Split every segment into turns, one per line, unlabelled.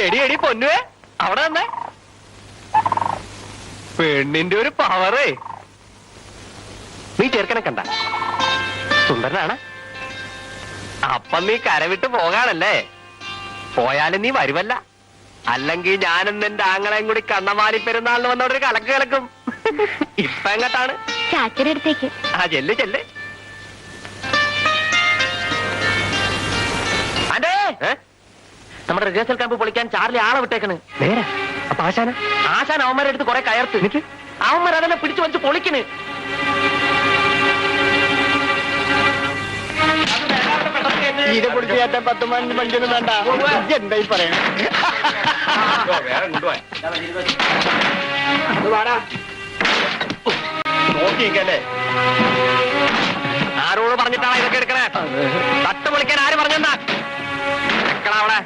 എടി എടി പൊന്നുവേ, അവിടെ വന്നേ. പെണ്ണിന്റെ ഒരു പവറേ. നീ ചെറുക്കനെ കണ്ട? സുന്ദരനാണ്. അപ്പം നീ കരവിട്ട് പോകാണല്ലേ? പോയാലും നീ വരുമല്ല. അല്ലെങ്കിൽ ഞാനും നിന്റെ ആങ്ങളെയും കൂടി കണ്ണമാലി പെരുന്നാളിന് വന്നോടൊരു കലക്ക് കലക്കും. ഇപ്പൊ എങ്ങോട്ടാണ്?
ചാച്ചയുടെ അടുത്തേക്ക്.
ആ ചെല്ല് ചെല്ല്. അതെ, നമ്മുടെ റിഹേഴ്സൽ ക്യാമ്പ് പൊളിക്കാൻ ചാർലി ആളെ വിട്ടേക്കണ്. നേരെ അപ്പൊ ആശാന അവന്മാരെ അടുത്ത് കുറെ കയർത്ത് അവന്മാർ അതെന്നെ പിടിച്ചു വെച്ച് പൊളിക്കണ്.
ഇത് പിടിച്ച് കയറ്റാൻ 10 മണിക്കൊന്നും വേണ്ട. എന്തായി പറയണേ?
നോക്കിക്കല്ലേ, ആരോട് പറഞ്ഞിട്ടാണ് ഇതൊക്കെ എടുക്കണേ? തട്ട് പൊളിക്കാൻ ആര് പറഞ്ഞെന്നാ? അവിടെ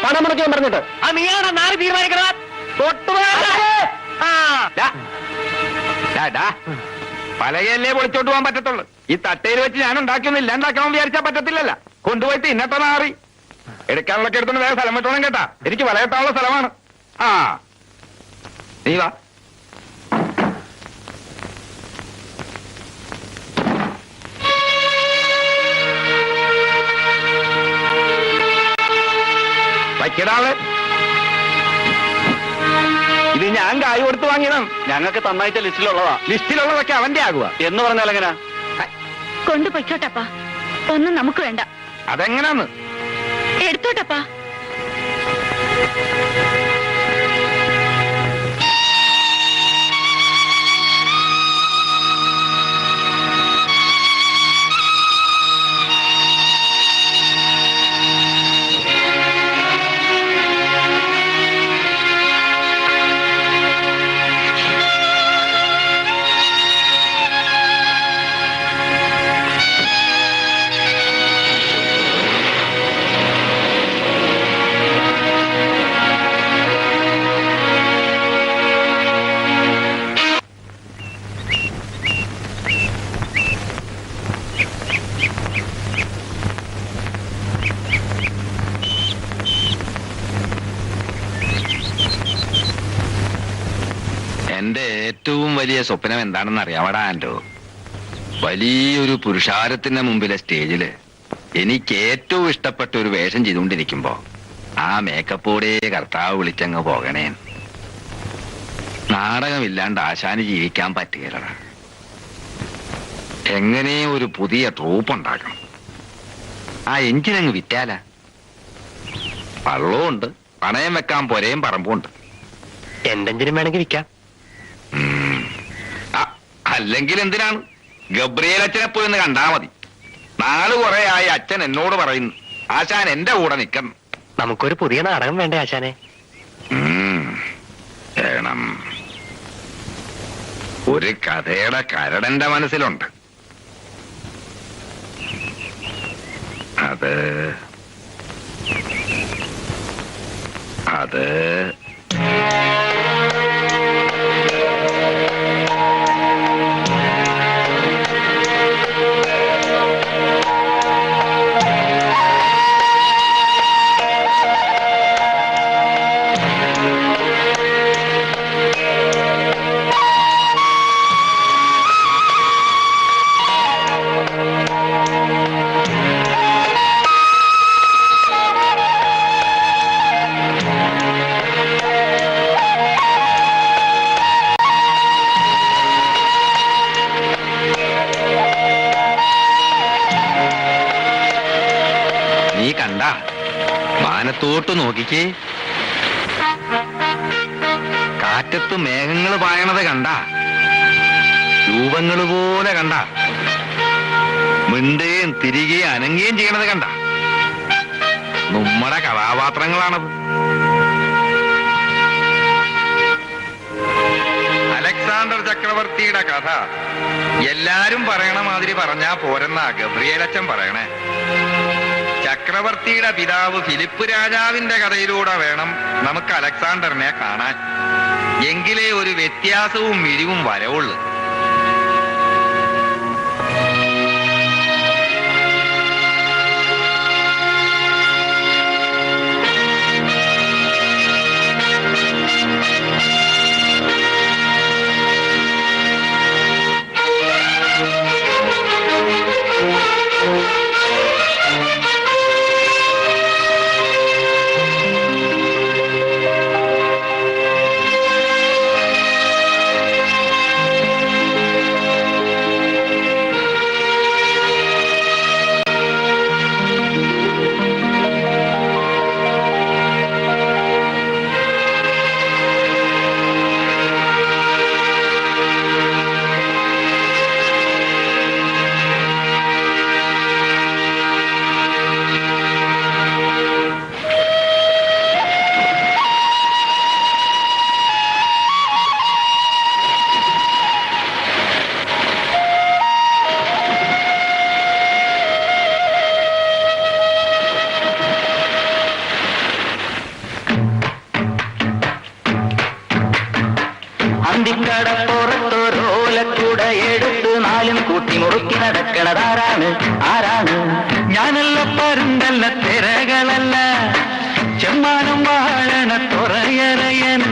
പണം മുടക്കാൻ പറഞ്ഞിട്ട്
നീയാണ് നാല് തീരുമാനിക്കണ.
പലകയല്ലേ പൊളിച്ചോട്ട് പോകാൻ പറ്റത്തുള്ളൂ. ഈ തട്ടയിൽ വെച്ച് ഞാൻ ഉണ്ടാക്കിയൊന്നും ഇല്ലാണ്ടാക്കാൻ വിചാരിച്ചാൽ പറ്റത്തില്ലല്ലോ. കൊണ്ടുപോയി തിന്നട്ടോ നാറി. എടുക്കാനുള്ളൊക്കെ എടുത്തോണ്ട് വേറെ സ്ഥലം വെട്ടോണം കേട്ടാ. എനിക്ക് വല കെട്ടാനുള്ള സ്ഥലമാണ്. ആ നീ വാ. വയ്ക്കടാള്. ഇത് ഞാൻ കായ് കൊടുത്ത് വാങ്ങിയതാണ്.
ഞങ്ങൾക്ക് തന്നായിട്ട് ലിസ്റ്റിലുള്ളതാ.
ലിസ്റ്റിലുള്ളതൊക്കെ അവന്റെ ആകുക
എന്ന് പറഞ്ഞാൽ എങ്ങനാ?
കൊണ്ടുപോയിക്കോട്ടപ്പാ, ഒന്നും നമുക്ക് വേണ്ട.
അതെങ്ങനാന്ന്?
എടുത്തോട്ടപ്പാ.
എന്റെ ഏറ്റവും വലിയ സ്വപ്നം എന്താണെന്ന് അറിയാവടാ ആൻഡോ? വലിയൊരു പുരുഷാരത്തിന്റെ മുമ്പിലെ സ്റ്റേജില് എനിക്ക് ഏറ്റവും ഇഷ്ടപ്പെട്ട ഒരു വേഷം ചെയ്തുകൊണ്ടിരിക്കുമ്പോ ആ മേക്കപ്പോടെ കർത്താവ് വിളിച്ചങ്ങ് പോകണേ. നാടകമില്ലാണ്ട് ആശാന് ജീവിക്കാൻ പറ്റുകയില്ലടാ. എങ്ങനെ ഒരു പുതിയ ട്രൂപ്പ് ഉണ്ടാക്കണം. ആ എഞ്ചിനങ്ങ് വിറ്റാല. വള്ളമുണ്ട്, പണയം വെക്കാൻ പൊരയും പറമ്പുണ്ട്.
എന്റെ എഞ്ചിനും വേണമെങ്കിൽ വിൽക്കാം.
അല്ലെങ്കിൽ എന്തിനാണ്? ഗബ്രിയേൽ അച്ഛനെ പോയി ഒന്ന് കണ്ടാ മതി. നാള് കുറെ ആയി അച്ഛൻ എന്നോട് പറയുന്നു ആശാൻ എന്റെ കൂടെ നിൽക്കണം.
നമുക്കൊരു പുതിയ നാടകം വേണ്ടേ ആശാനെ?
വേണം. ഒരു കഥയുടെ കരടന്റെ മനസ്സിലുണ്ട്. അത് മാനത്തോട്ട് നോക്കിക്കേ. കാറ്റ മുറ്റത്ത് മേഘങ്ങൾ പായണത് കണ്ട, രൂപങ്ങൾ പോലെ കണ്ട, മിണ്ടുകയും തിരികെയും അനങ്ങുകയും ചെയ്യണത് കണ്ട, നമ്മുടെ കഥാപാത്രങ്ങളാണത്. അലക്സാണ്ടർ ചക്രവർത്തിയുടെ കഥ എല്ലാരും പറയണ മാതിരി പറഞ്ഞാ പോരെന്നാ ഗബ്രിയേലച്ചൻ പറയണേ. ചക്രവർത്തിയുടെ പിതാവ് ഫിലിപ്പ് രാജാവിന്റെ കഥയിലൂടെ വേണം നമുക്ക് അലക്സാണ്ടറിനെ കാണാൻ. എങ്കിലേ ഒരു വ്യത്യാസവും മിരിവും വരവുള്ളൂ.
അന്തിക്കടപ്പുറത്തൊരോലക്കൂട എടുത്ത് നാലും കൂട്ടി മുറുക്കി നടക്കണതാരാണ്? ആരാണ്? ഞാനല്ല പരുന്തല്ല തിരകളല്ല, ചെമ്മാനം വാഴണ തുറയറയൻ,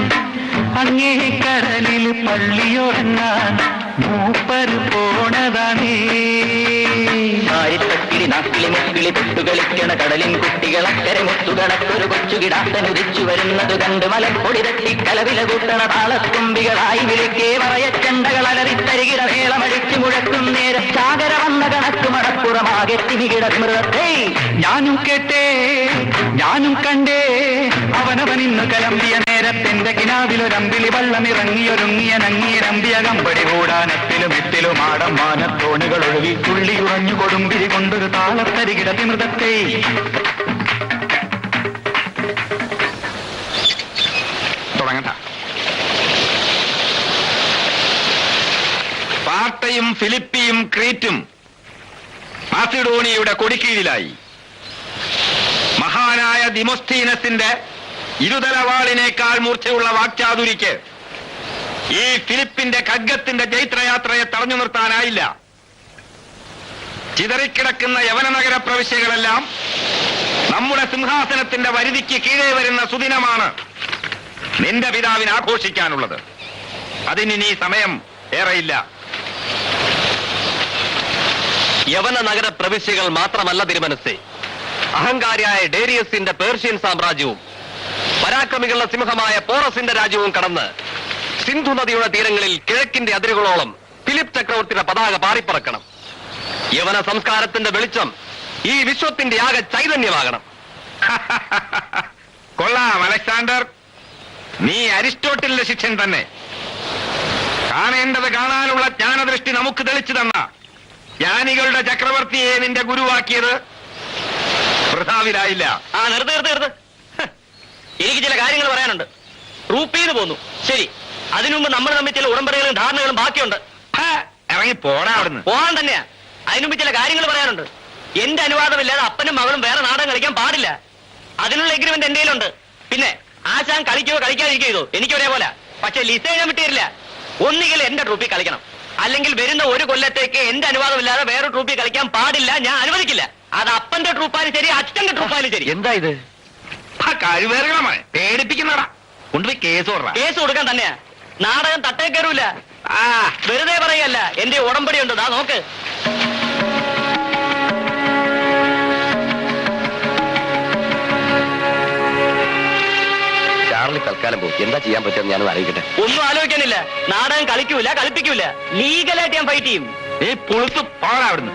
അങ്ങേ കടലിൽ പള്ളിയൊടങ്ങാൻ മൂപ്പര് പോണതാണേ. ആരിത്തക്കിളി നാക്കിളി മുക്കിളി തൊട്ടുകളിക്കണ കടലിൻ കുട്ടികൾ അക്കരെ മുത്തുകണക്കൊരു കൊച്ചുകിടാത്തനുദിച്ചു വരുന്നത് കണ്ട് മലപ്പൊടി തട്ടി കലവില കൂട്ടണ താളത്തുമ്പികളായി വിളിക്കേ പറയച്ചണ്ടകൾ അലറിത്തരികിട വേളമടിച്ചു മുഴക്കും നേരം ചാകര വന്ന കണക്ക് മടപ്പുറമാകെ തിമികിട മൃതത്തെ ഞാനും കേട്ടേ ഞാനും കണ്ടേ. അവനവനിന്ന് കലമ്പിയ നേരത്തെന്റെ കിനാവിലൊരമ്പിളി വള്ളമിറങ്ങിയൊരുങ്ങിയ നങ്ങിയ നമ്പിയ കമ്പടി കൂടാനത്തിലും ഇത്തിലും ആടം മാനത്തോണികൾ ഒഴുകി തുള്ളി ഉറഞ്ഞു കൊടുമ്പിരി കൊണ്ടൊരു താളത്തരികിട തിമൃതത്തെ.
തുടങ്ങട്ട. സ്പാർട്ടയും ഫിലിപ്പിയും ക്രീറ്റും മാസിഡോണിയയുടെ കൊടിക്കീഴിലായി. മഹാനായ ദിമോസ്തീനസിന്റെ ഇരുതലവാളിനേക്കാൾ മൂർച്ചയുള്ള വാക്ചാതുരിക്ക് ഈ ഫിലിപ്പിന്റെ ഖഡ്ഗത്തിന്റെ ജൈത്രയാത്രയെ തടഞ്ഞു നിർത്താനായില്ല. ചിതറിക്കിടക്കുന്ന യവന നഗര പ്രവിശ്യകളെല്ലാം നമ്മുടെ സിംഹാസനത്തിന്റെ വരുതിക്ക് കീഴേ വരുന്ന സുദിനമാണ് നിന്റെ പിതാവിന് ആഘോഷിക്കാനുള്ളത്. അതിനി സമയം ഏറെയില്ല.
യവന നഗര പ്രവിശ്യകൾ മാത്രമല്ല തിരുമനസ്സേ, അഹങ്കാരിയായ ഡേരിയസിന്റെ പേർഷ്യൻ സാമ്രാജ്യവും പരാക്രമികളുടെ സിംഹമായ പോറസിന്റെ രാജ്യവും കടന്ന് സിന്ധു നദിയുടെ തീരങ്ങളിൽ കിഴക്കിന്റെ അതിരുകളോളം ഫിലിപ്പ് ചക്രവർത്തിയുടെ പതാക പാറിപ്പറക്കണം. യവന സംസ്കാരത്തിന്റെ വെളിച്ചം ഈ വിശ്വത്തിന്റെ ആകെ ചൈതന്യമാകണം.
കൊള്ളാം അലക്സാണ്ടർ, നീ അരിസ്റ്റോട്ടിലിന്റെ ശിഷ്യൻ തന്നെ. കാണേണ്ടത് കാണാനുള്ള ജ്ഞാനദൃഷ്ടി നമുക്ക് തെളിച്ചു തന്ന ജ്ഞാനികളുടെ ചക്രവർത്തിയെ നിന്റെ ഗുരുവാക്കിയത് വൃഥാവിലായില്ല.
നിർത്ത്. എനിക്ക് ചില കാര്യങ്ങൾ പറയാനുണ്ട്. റൂപ്പീന്ന് പോന്നു, ശരി. അതിനു മുമ്പ് നമ്മൾ തമ്മിൽ ചില ഉടമ്പടികളും ധാരണകളും ബാക്കിയുണ്ട്.
ഇറങ്ങി പോടാ അവിടുന്ന്.
പോകാൻ തന്നെയാ. അതിനുമുമ്പ് ചില കാര്യങ്ങൾ പറയാനുണ്ട്. എന്റെ അനുവാദമില്ലാതെ അപ്പനും മകളും വേറെ നാടകം കളിക്കാൻ പാടില്ല. അതിനുള്ള എഗ്രിമെന്റ് എന്റെ കയ്യിലുണ്ട്. പിന്നെ ആശാൻ കളിക്കുകയോ കളിക്കാതിരിക്കുകയോ എനിക്ക് ഒരേപോലെ. പക്ഷെ ലിസ ഞാൻ വിട്ടുതരില്ല. ഒന്നുകിൽ എന്റെ ട്രൂപ്പിൽ കളിക്കണം, അല്ലെങ്കിൽ വരുന്ന ഒരു കൊല്ലത്തേക്ക് എന്റെ അനുവാദമില്ലാതെ വേറെ ട്രൂപ്പിൽ കളിക്കാൻ പാടില്ല. ഞാൻ അനുവദിക്കില്ല. അത് അപ്പന്റെ ട്രൂപ്പായാലും ശരി, അച്ഛന്റെ ട്രൂപ്പായാലും ശരി.
എന്താ ഇത്? കഴിവേറുകളെ പേടിപ്പിക്കുന്നടാ. കൊണ്ടുപോയി കേസ് കൊടുക്കാം.
കേസ് കൊടുക്കാൻ തന്നെയാ. നാടകം തട്ടേ കയറൂല. വെറുതെ പറയല്ല, എന്റെ ഉടമ്പടി ഉണ്ട്. ദാ നോക്ക്. ചാർലി തൽക്കാലം പോകും. എന്താ ചെയ്യാൻ പറ്റുമെന്ന് ഞാനത് അറിയിക്കട്ടെ. ഒന്നും ആലോചിക്കാനില്ല. നാടകം കളിക്കൂല, കളിപ്പിക്കൂല. ലീഗലായിട്ട് ഞാൻ ഫൈറ്റ് ചെയ്യും.
ഈ പുളുത്ത് പോടാ അവിടുന്ന്.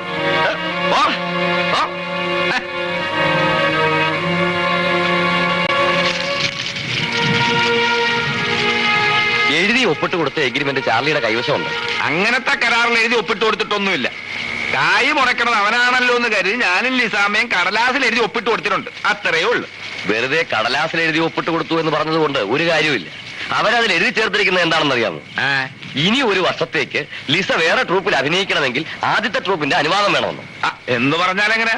ഒപ്പിട്ട് കൊടുത്ത എഗ്രിമെന്റ് ചാർലിയുടെ കൈവശമുണ്ട്.
അങ്ങനത്തെ കരാറിൽ എഴുതി ഒപ്പിട്ട് കൊടുത്തിട്ടൊന്നുമില്ല. കായ് മുടക്കണത് അവനാണല്ലോ എന്ന് കരുതി ഞാനും ലിസാമയും കടലാസിൽ എഴുതി ഒപ്പിട്ട് കൊടുത്തിട്ടുണ്ട്. അത്രയേ ഉള്ളൂ.
വെറുതെ കടലാസിൽ എഴുതി ഒപ്പിട്ട് കൊടുത്തു എന്ന് പറഞ്ഞതുകൊണ്ട് ഒരു കാര്യമില്ല. അവരതിൽ എഴുതി ചേർത്തിരിക്കുന്നത് എന്താണെന്നറിയാമോ? ഇനി ഒരു വർഷത്തേക്ക് ലിസ വേറെ ട്രൂപ്പിൽ അഭിനയിക്കണമെങ്കിൽ ആദ്യത്തെ ട്രൂപ്പിന്റെ അനുവാദം വേണമെന്ന്.
എന്ന് പറഞ്ഞാൽ എങ്ങനെ?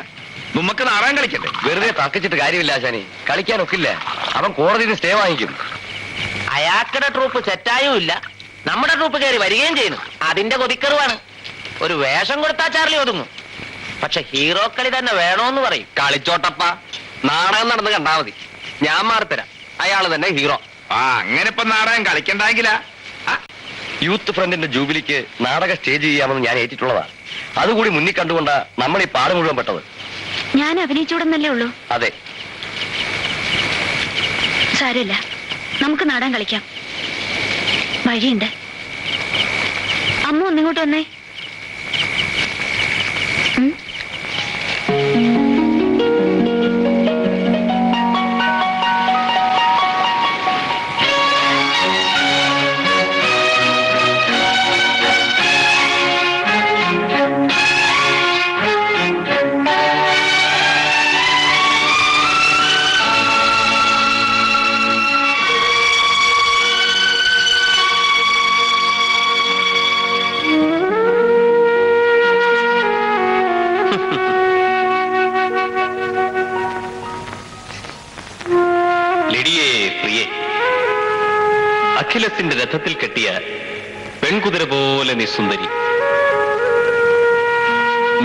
നമുക്ക് നാടകം കളിക്കട്ടെ.
വെറുതെ തർക്കിച്ചിട്ട് കാര്യമില്ല ആശാനി, കളിക്കാനൊക്കില്ല. അവൻ കോടതിയിൽ സ്റ്റേ വാങ്ങിക്കും.
അയാക്കടെ ട്രൂപ്പ് സെറ്റായും ഇല്ല, നമ്മുടെ ട്രൂപ്പ് കയറി വരികയും ചെയ്യുന്നു. അതിന്റെ കൊതിക്കറുവാണ്. ഒരു വേഷം കൊടുത്താൽ ചാർലി ഒതുങ്ങും. പക്ഷെ ഹീറോ കളി തന്നെ വേണോന്ന് പറയും.
കളിച്ചോട്ടപ്പ, നാടകം നടന്ന് കണ്ടാ മതി. ഞാൻ മാറിത്തരാം, അയാള് തന്നെ ഹീറോ.
അങ്ങനെ ഇപ്പൊ നാടകം കളിക്കണ്ടെങ്കിലാ?
യൂത്ത് ഫ്രണ്ടിന്റെ ജൂബിലിക്ക് നാടകം സ്റ്റേജ് ചെയ്യാമെന്ന് ഞാൻ ഏറ്റിട്ടുള്ളതാ. അതുകൂടി മുന്നിൽ കണ്ടുകൊണ്ടാ നമ്മൾ ഈ പാട് മുഴുവൻ പെട്ടത്.
ഞാൻ അഭിനയിച്ചൂടെന്നല്ലേ ഉള്ളൂ.
അതെ,
സാരമില്ല, നമുക്ക് നാടകം കളിക്കാം. വഴിയുണ്ട്. അമ്മ ഒന്നിങ്ങോട്ട് വന്നേ.
അഖിലത്തിന്റെ രഥത്തിൽ കെട്ടിയ പെൺകുതിര പോലെ നീ സുന്ദരി.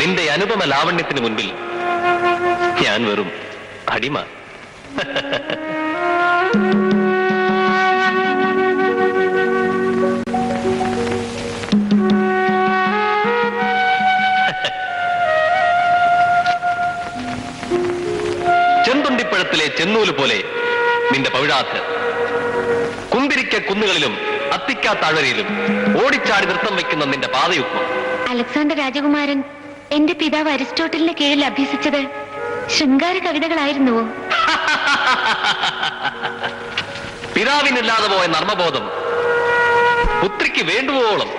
നിന്റെ അനുപമ ലാവണ്യത്തിന് മുൻപിൽ ഞാൻ വെറും അടിമ. ചെന്തുണ്ടിപ്പഴത്തിലെ ചെന്നൂല് പോലെ നിന്റെ പവിഴാത്ത്. കുന്തിരിക്ക കുന്നുകളിലും അത്തിക്കാത്താഴ്വരയിലും ഓടിച്ചാടി നൃത്തം വയ്ക്കുന്ന നിന്റെ പാദയുഗ്മം.
അലക്സാണ്ടർ രാജകുമാരൻ എന്റെ പിതാവ് അരിസ്റ്റോട്ടലിന്റെ കീഴിൽ അഭ്യസിച്ചത് ശൃംഗാര കവിതകളായിരുന്നുവോ?
പിതാവിനില്ലാതെ പോയ നർമ്മബോധം പുത്രിക്ക് വേണ്ടുവോളം.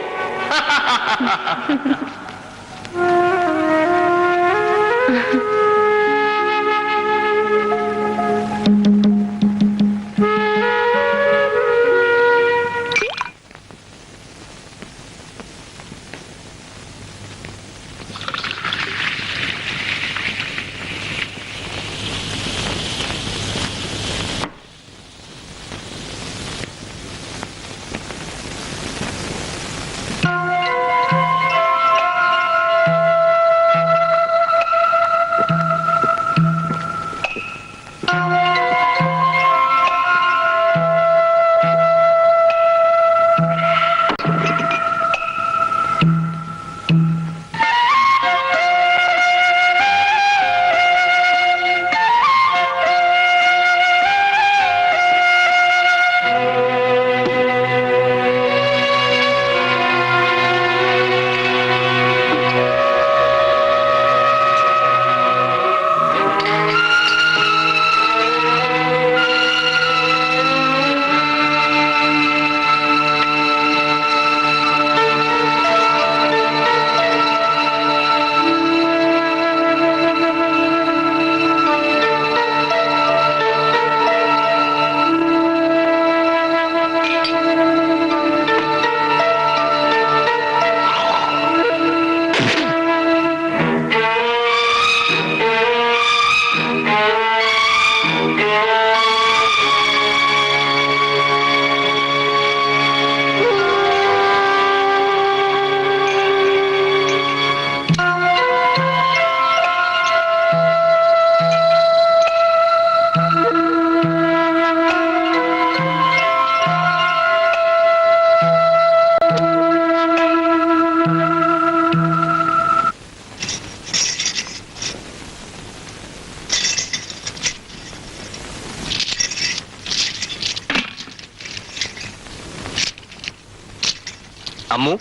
അമ്മു,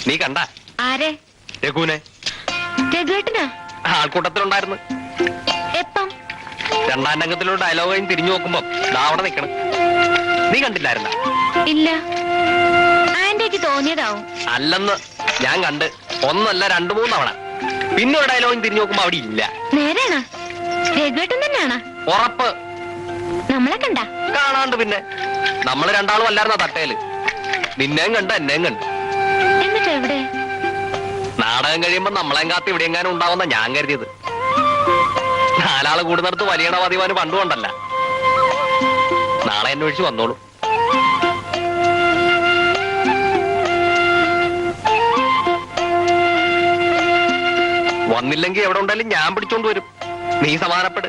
നീ കണ്ട?
ആരെ?
രഘുവിനെ.
രഘുവേട്ടനാ?
ആൾക്കൂട്ടത്തിലുണ്ടായിരുന്നു.
എപ്പം?
രണ്ടാം രംഗത്തിലുള്ള ഡയലോഗ് കഴിഞ്ഞ് തിരിഞ്ഞു നോക്കുമ്പോ അവിടെ നിൽക്കണം. നീ കണ്ടില്ലായിരുന്ന?
ഇല്ല. തോന്നിയതാവും.
അല്ലെന്ന് ഞാൻ കണ്ട്, ഒന്നല്ല 2-3 തവണ. പിന്നെ ഒരു ഡയലോഗും തിരിഞ്ഞു നോക്കുമ്പോ അവിടെ ഇല്ല.
നേരാണ്, രഘുവേട്ടൻ തന്നെയാണ്.
ഉറപ്പ്.
നമ്മളെ കണ്ട
കാണാണ്ട് പിന്നെ നമ്മള് രണ്ടാളും അല്ലായിരുന്ന തട്ടേല്. നിന്നെയും കണ്ട് എന്നെയും കണ്ട്.
എന്നിട്ട് എവിടെ?
നാടകം കഴിയുമ്പോ നമ്മളെയും കാത്ത് ഇവിടെ എങ്ങാനും ഉണ്ടാവുന്ന ഞാൻ കരുതിയത്. 4 ആള് കൂടുന്നിടത്ത് വലിയണ പതിവാന് പണ്ടുകൊണ്ടല്ല. നാളെ അന്വേഷിച്ച് വന്നോളൂ. വന്നില്ലെങ്കിൽ എവിടെ ഉണ്ടായാലും ഞാൻ പിടിച്ചോണ്ട് വരും. നീ സമാധാനപ്പെട്.